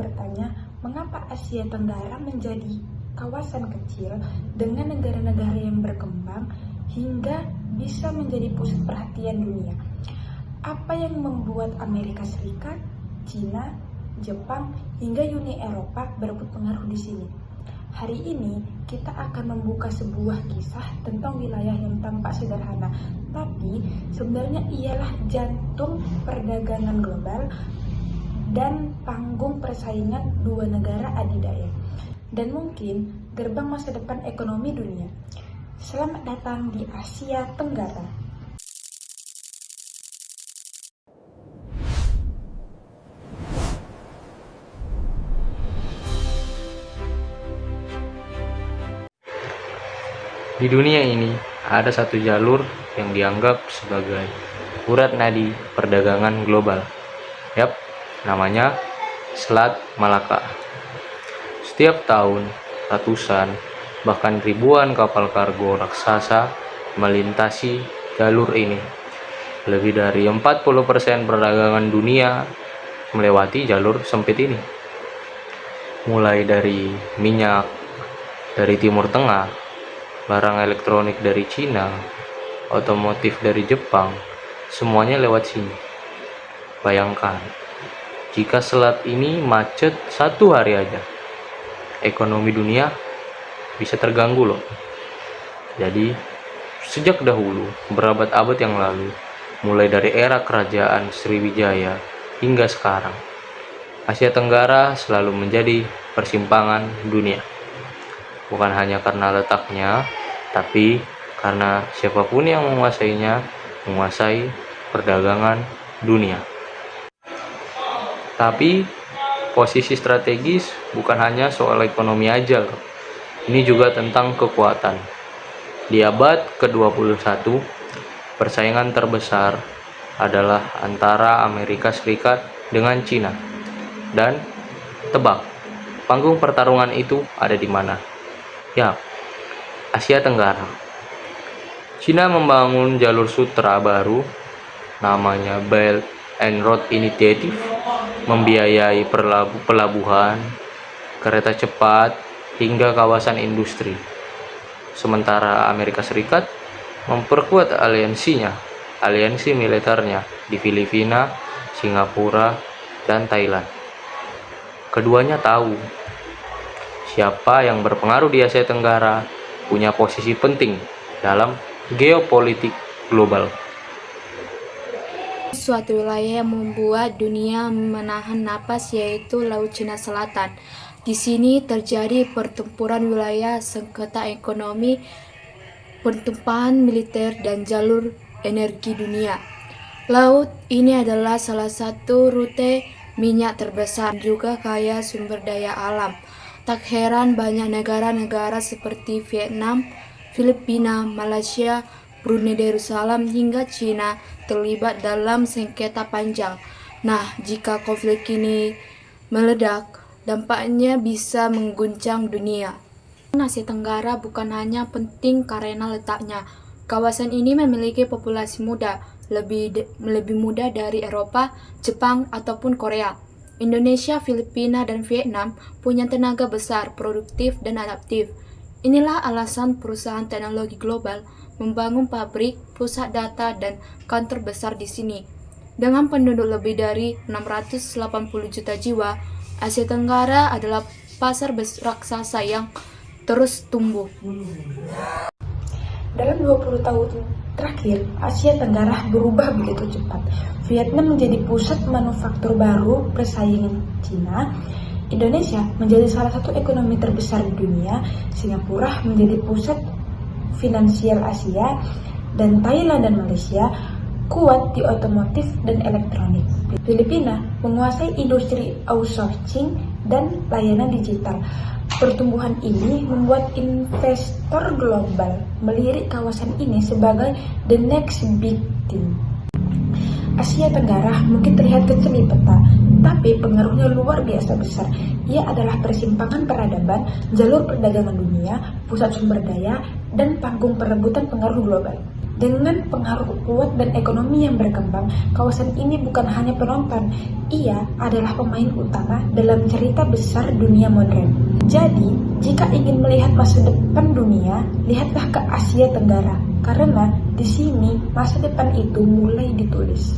bertanya, mengapa Asia Tenggara menjadi kawasan kecil dengan negara-negara yang berkembang hingga bisa menjadi pusat perhatian dunia? Apa yang membuat Amerika Serikat, Cina, Jepang, hingga Uni Eropa berebut pengaruh di sini? Hari ini kita akan membuka sebuah kisah tentang wilayah yang tampak sederhana, tapi sebenarnya ialah jantung perdagangan global dan panggung persaingan dua negara adidaya, dan mungkin gerbang masa depan ekonomi dunia. Selamat datang di Asia Tenggara. Di dunia ini, ada satu jalur yang dianggap sebagai urat nadi perdagangan global. Yap, namanya Selat Malaka. Setiap tahun, ratusan, bahkan ribuan kapal kargo raksasa melintasi jalur ini. Lebih dari 40% perdagangan dunia melewati jalur sempit ini. Mulai dari minyak dari Timur Tengah, barang elektronik dari Cina, otomotif dari Jepang, semuanya lewat sini. Bayangkan, jika selat ini macet 1 hari aja, ekonomi dunia bisa terganggu loh. Jadi, sejak dahulu, berabad-abad yang lalu, mulai dari era kerajaan Sriwijaya hingga sekarang, Asia Tenggara selalu menjadi persimpangan dunia. Bukan hanya karena letaknya, tapi karena siapapun yang menguasainya, menguasai perdagangan dunia. Tapi posisi strategis bukan hanya soal ekonomi aja loh. Ini juga tentang kekuatan. Di abad ke-21, persaingan terbesar adalah antara Amerika Serikat dengan Cina. Dan tebak, panggung pertarungan itu ada di mana? Ya, Asia Tenggara. Cina membangun jalur sutra baru, namanya Belt and Road Initiative, membiayai pelabuhan, kereta cepat, hingga kawasan industri. Sementara Amerika Serikat memperkuat aliansi militernya di Filipina, Singapura, dan Thailand. Keduanya tahu siapa yang berpengaruh di Asia Tenggara punya posisi penting dalam geopolitik global. Suatu wilayah yang membuat dunia menahan napas yaitu Laut Cina Selatan. Di sini terjadi pertempuran wilayah, sengketa ekonomi, pertumpahan militer, dan jalur energi dunia. Laut ini adalah salah satu rute minyak terbesar, juga kaya sumber daya alam. Tak heran banyak negara-negara seperti Vietnam, Filipina, Malaysia, Brunei Darussalam, hingga Cina terlibat dalam sengketa panjang. Nah, jika konflik ini meledak, dampaknya bisa mengguncang dunia. Asia Tenggara bukan hanya penting karena letaknya. Kawasan ini memiliki populasi muda, lebih muda dari Eropa, Jepang, ataupun Korea. Indonesia, Filipina, dan Vietnam punya tenaga besar, produktif, dan adaptif. Inilah alasan perusahaan teknologi global membangun pabrik, pusat data, dan kantor besar di sini. Dengan penduduk lebih dari 680 juta jiwa, Asia Tenggara adalah pasar raksasa yang terus tumbuh. Dalam 20 tahun terakhir, Asia Tenggara berubah begitu cepat. Vietnam menjadi pusat manufaktur baru persaingan Cina, Indonesia menjadi salah satu ekonomi terbesar di dunia, Singapura menjadi pusat finansial Asia, dan Thailand dan Malaysia kuat di otomotif dan elektronik. Filipina menguasai industri outsourcing dan layanan digital. Pertumbuhan ini membuat investor global melirik kawasan ini sebagai the next big thing. Asia Tenggara mungkin terlihat kecil di peta, tetapi pengaruhnya luar biasa besar. Ia adalah persimpangan peradaban, jalur perdagangan dunia, pusat sumber daya, dan panggung perebutan pengaruh global. Dengan pengaruh kuat dan ekonomi yang berkembang, kawasan ini bukan hanya penonton, ia adalah pemain utama dalam cerita besar dunia modern. Jadi, jika ingin melihat masa depan dunia, lihatlah ke Asia Tenggara, karena di sini masa depan itu mulai ditulis.